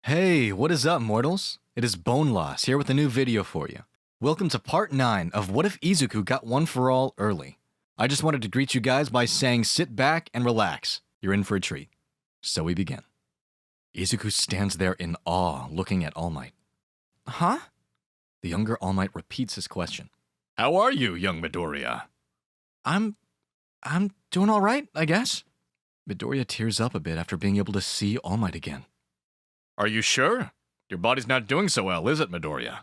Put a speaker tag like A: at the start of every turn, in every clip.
A: Hey, what is up, mortals? It is Bone Loss here with a new video for you. Welcome to part 9 of What If Izuku Got One for All Early. I just wanted to greet you guys by saying sit back and relax. You're in for a treat. So we begin. Izuku stands there in awe, looking at All Might. Huh? The younger All Might repeats his question. How are you, young Midoriya? I'm doing alright, I guess. Midoriya tears up a bit after being able to see All Might again. Are you sure? Your body's not doing so well, is it, Midoriya?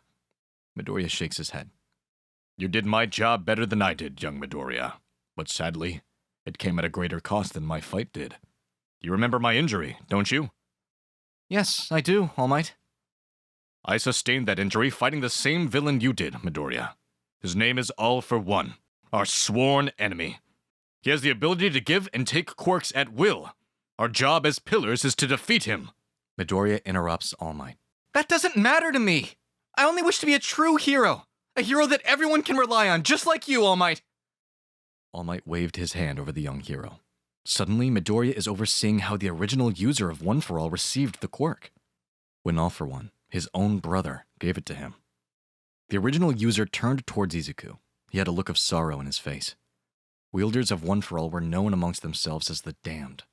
A: Midoriya shakes his head. You did my job better than I did, young Midoriya. But sadly, it came at a greater cost than my fight did. You remember my injury, don't you? Yes, I do, All Might. I sustained that injury fighting the same villain you did, Midoriya. His name is All for One, our sworn enemy. He has the ability to give and take quirks at will. Our job as pillars is to defeat him. Midoriya interrupts All Might. That doesn't matter to me. I only wish to be a true hero. A hero that everyone can rely on, just like you, All Might. All Might waved his hand over the young hero. Suddenly, Midoriya is overseeing how the original user of One for All received the quirk. When All for One, his own brother, gave it to him. The original user turned towards Izuku. He had a look of sorrow in his face. Wielders of One for All were known amongst themselves as the Damned.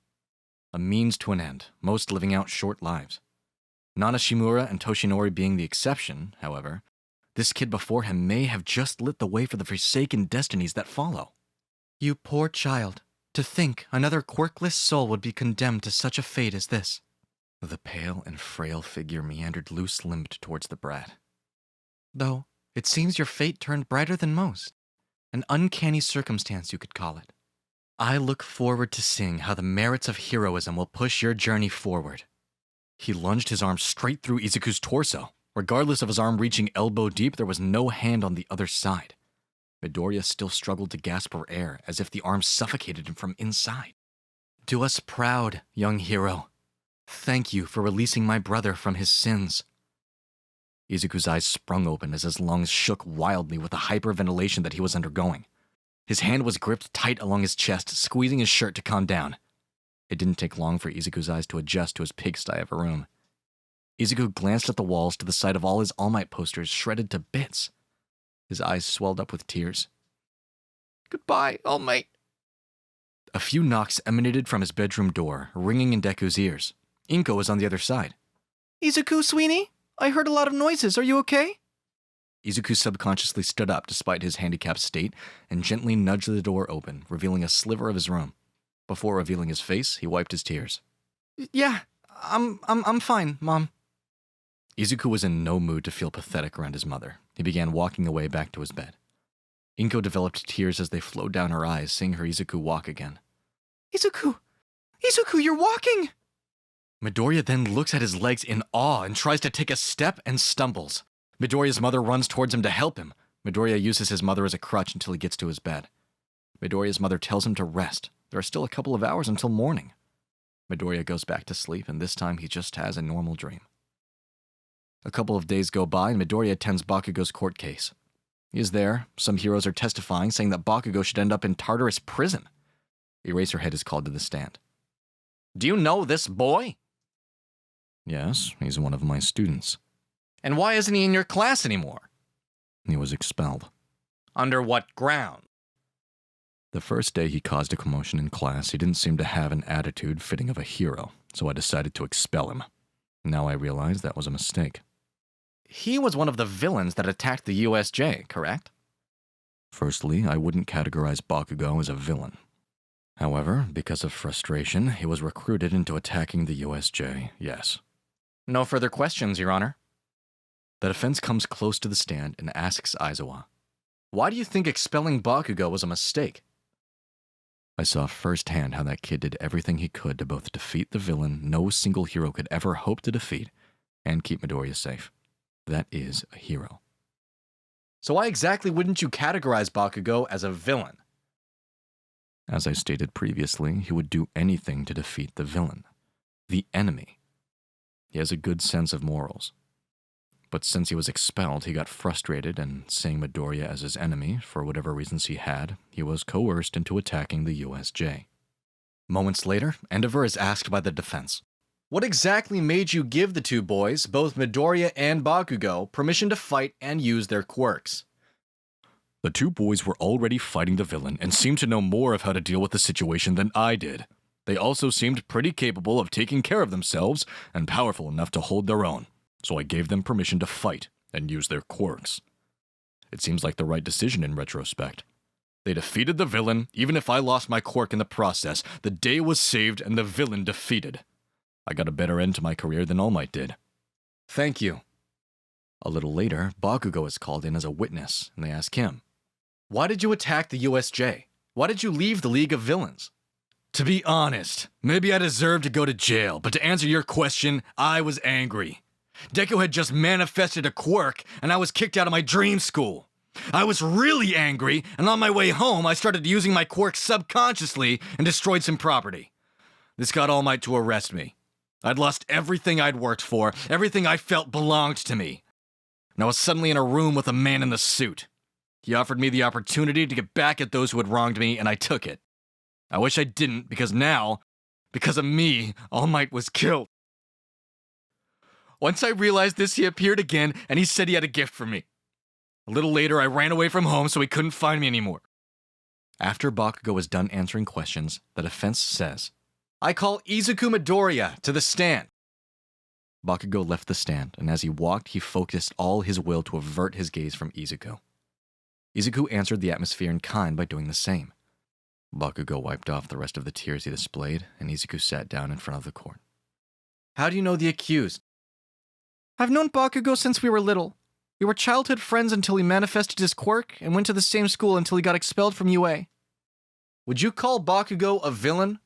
A: A means to an end, most living out short lives. Nana Shimura and Toshinori being the exception, however, this kid before him may have just lit the way for the forsaken destinies that follow. You poor child. To think another quirkless soul would be condemned to such a fate as this. The pale and frail figure meandered loose-limbed towards the brat. Though, it seems your fate turned brighter than most. An uncanny circumstance, you could call it. I look forward to seeing how the merits of heroism will push your journey forward. He lunged his arm straight through Izuku's torso. Regardless of his arm reaching elbow deep, there was no hand on the other side. Midoriya still struggled to gasp for air, as if the arm suffocated him from inside. Do us proud, young hero. Thank you for releasing my brother from his sins. Izuku's eyes sprung open as his lungs shook wildly with the hyperventilation that he was undergoing. His hand was gripped tight along his chest, squeezing his shirt to calm down. It didn't take long for Izuku's eyes to adjust to his pigsty of a room. Izuku glanced at the walls to the sight of all his All Might posters shredded to bits. His eyes swelled up with tears. Goodbye, All Might. A few knocks emanated from his bedroom door, ringing in Deku's ears. Inko was on the other side. Izuku, Sweeney? I heard a lot of noises. Are you okay? Izuku subconsciously stood up despite his handicapped state and gently nudged the door open, revealing a sliver of his room. Before revealing his face, he wiped his tears. Yeah, I'm fine, Mom. Izuku was in no mood to feel pathetic around his mother. He began walking away back to his bed. Inko developed tears as they flowed down her eyes, seeing her Izuku walk again. Izuku, you're walking! Midoriya then looks at his legs in awe and tries to take a step and stumbles. Midoriya's mother runs towards him to help him. Midoriya uses his mother as a crutch until he gets to his bed. Midoriya's mother tells him to rest. There are still a couple of hours until morning. Midoriya goes back to sleep, and this time he just has a normal dream. A couple of days go by, and Midoriya attends Bakugo's court case. He is there. Some heroes are testifying, saying that Bakugo should end up in Tartarus prison. Eraserhead is called to the stand. Do you know this boy? Yes, he's one of my students. And why isn't he in your class anymore? He was expelled. Under what ground? The first day he caused a commotion in class, he didn't seem to have an attitude fitting of a hero, so I decided to expel him. Now I realize that was a mistake. He was one of the villains that attacked the USJ, correct? Firstly, I wouldn't categorize Bakugo as a villain. However, because of frustration, he was recruited into attacking the USJ, yes. No further questions, Your Honor. The defense comes close to the stand and asks Aizawa, why do you think expelling Bakugo was a mistake? I saw firsthand how that kid did everything he could to both defeat the villain no single hero could ever hope to defeat and keep Midoriya safe. That is a hero. So why exactly wouldn't you categorize Bakugo as a villain? As I stated previously, he would do anything to defeat the villain, the enemy. He has a good sense of morals. But since he was expelled, he got frustrated, and seeing Midoriya as his enemy, for whatever reasons he had, he was coerced into attacking the USJ. Moments later, Endeavor is asked by the defense, What exactly made you give the two boys, both Midoriya and Bakugo, permission to fight and use their quirks? The two boys were already fighting the villain and seemed to know more of how to deal with the situation than I did. They also seemed pretty capable of taking care of themselves and powerful enough to hold their own, so I gave them permission to fight and use their quirks. It seems like the right decision in retrospect. They defeated the villain, even if I lost my quirk in the process. The day was saved and the villain defeated. I got a better end to my career than All Might did. Thank you. A little later, Bakugo is called in as a witness, and they ask him, why did you attack the USJ? Why did you leave the League of Villains? To be honest, maybe I deserved to go to jail, but to answer your question, I was angry. Deku had just manifested a quirk, and I was kicked out of my dream school. I was really angry, and on my way home, I started using my quirk subconsciously and destroyed some property. This got All Might to arrest me. I'd lost everything I'd worked for, everything I felt belonged to me. And I was suddenly in a room with a man in the suit. He offered me the opportunity to get back at those who had wronged me, and I took it. I wish I didn't, because now, because of me, All Might was killed. Once I realized this, he appeared again, and he said he had a gift for me. A little later, I ran away from home so he couldn't find me anymore. After Bakugo was done answering questions, the defense says, I call Izuku Midoriya to the stand. Bakugo left the stand, and as he walked, he focused all his will to avert his gaze from Izuku. Izuku answered the atmosphere in kind by doing the same. Bakugo wiped off the rest of the tears he displayed, and Izuku sat down in front of the court. How do you know the accused? I've known Bakugo since we were little. We were childhood friends until he manifested his quirk and went to the same school until he got expelled from UA. Would you call Bakugo a villain?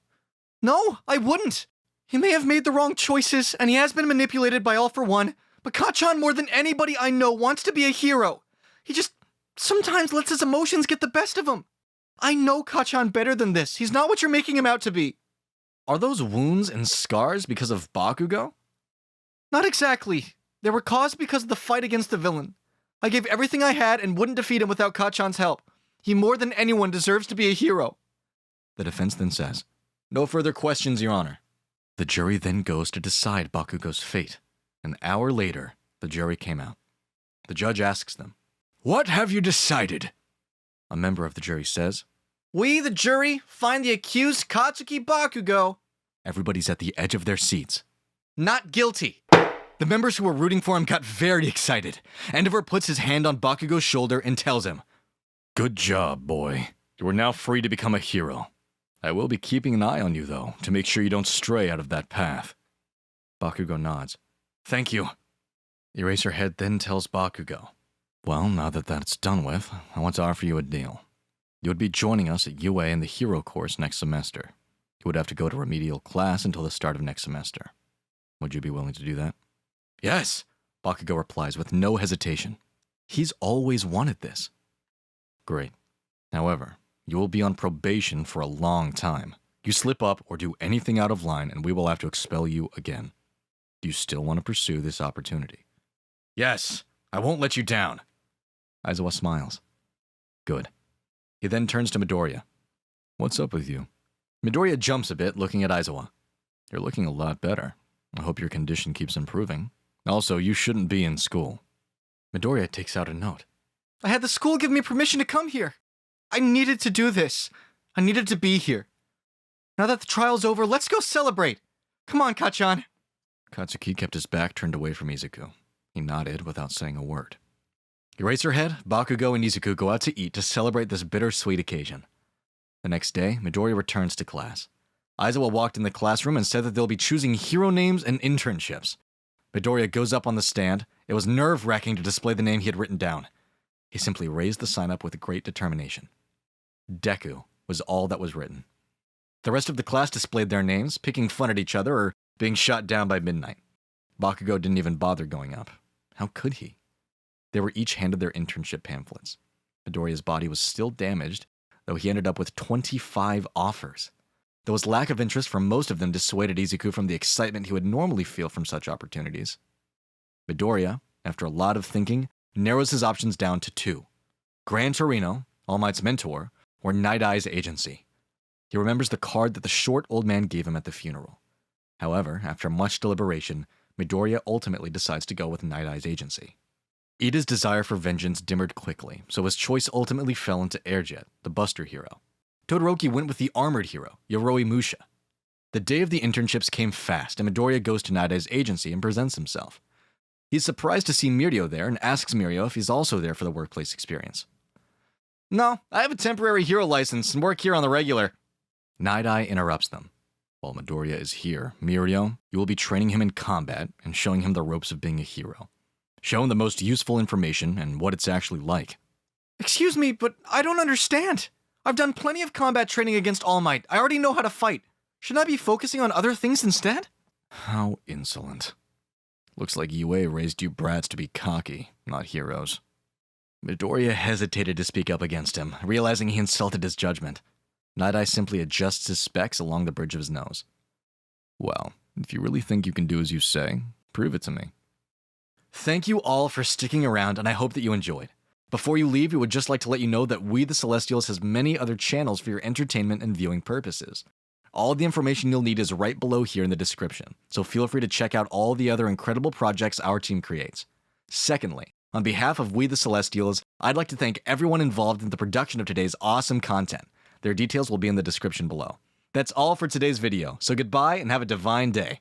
A: No, I wouldn't. He may have made the wrong choices, and he has been manipulated by All for One, but Kacchan, more than anybody I know, wants to be a hero. He just sometimes lets his emotions get the best of him. I know Kacchan better than this. He's not what you're making him out to be. Are those wounds and scars because of Bakugo? Not exactly. They were caused because of the fight against the villain. I gave everything I had and wouldn't defeat him without Kacchan's help. He more than anyone deserves to be a hero. The defense then says, no further questions, Your Honor. The jury then goes to decide Bakugo's fate. An hour later, the jury came out. The judge asks them, what have you decided? A member of the jury says, we, the jury, find the accused Katsuki Bakugo. Everybody's at the edge of their seats. Not guilty. The members who were rooting for him got very excited. Endeavor puts his hand on Bakugo's shoulder and tells him, good job, boy. You are now free to become a hero. I will be keeping an eye on you, though, to make sure you don't stray out of that path. Bakugo nods. Thank you. Eraserhead then tells Bakugo, well, now that that's done with, I want to offer you a deal. You would be joining us at UA in the hero course next semester. You would have to go to remedial class until the start of next semester. Would you be willing to do that? Yes, Bakugo replies with no hesitation. He's always wanted this. Great. However, you will be on probation for a long time. You slip up or do anything out of line and we will have to expel you again. Do you still want to pursue this opportunity? Yes, I won't let you down. Aizawa smiles. Good. He then turns to Midoriya. What's up with you? Midoriya jumps a bit, looking at Aizawa. You're looking a lot better. I hope your condition keeps improving. Also, you shouldn't be in school. Midoriya takes out a note. I had the school give me permission to come here. I needed to do this. I needed to be here. Now that the trial's over, let's go celebrate. Come on, Kacchan. Katsuki kept his back turned away from Izuku. He nodded without saying a word. Eraserhead, Bakugo, and Izuku go out to eat to celebrate this bittersweet occasion. The next day, Midoriya returns to class. Aizawa walked in the classroom and said that they'll be choosing hero names and internships. Midoriya goes up on the stand. It was nerve-wracking to display the name he had written down. He simply raised the sign up with great determination. Deku was all that was written. The rest of the class displayed their names, picking fun at each other or being shot down by midnight. Bakugo didn't even bother going up. How could he? They were each handed their internship pamphlets. Midoriya's body was still damaged, though he ended up with 25 offers. Though his lack of interest from most of them dissuaded Izuku from the excitement he would normally feel from such opportunities. Midoriya, after a lot of thinking, narrows his options down to two. Gran Torino, All Might's mentor, or Night Eye's agency. He remembers the card that the short old man gave him at the funeral. However, after much deliberation, Midoriya ultimately decides to go with Night Eye's agency. Ida's desire for vengeance dimmered quickly, so his choice ultimately fell into Airjet, the Buster hero. Todoroki went with the armored hero, Yoroi Musha. The day of the internships came fast, and Midoriya goes to Night Eye's agency and presents himself. He's surprised to see Mirio there and asks Mirio if he's also there for the workplace experience. "No, I have a temporary hero license and work here on the regular." Night Eye interrupts them. "While Midoriya is here, Mirio, you will be training him in combat and showing him the ropes of being a hero. Show him the most useful information and what it's actually like." "Excuse me, but I don't understand. I've done plenty of combat training against All Might. I already know how to fight. Shouldn't I be focusing on other things instead?" How insolent. Looks like UA raised you brats to be cocky, not heroes. Midoriya hesitated to speak up against him, realizing he insulted his judgment. Night Eye simply adjusts his specs along the bridge of his nose. "Well, if you really think you can do as you say, prove it to me." Thank you all for sticking around, and I hope that you enjoyed. Before you leave, we would just like to let you know that We the Celestials has many other channels for your entertainment and viewing purposes. All the information you'll need is right below here in the description, so feel free to check out all the other incredible projects our team creates. Secondly, on behalf of We the Celestials, I'd like to thank everyone involved in the production of today's awesome content. Their details will be in the description below. That's all for today's video, so goodbye and have a divine day.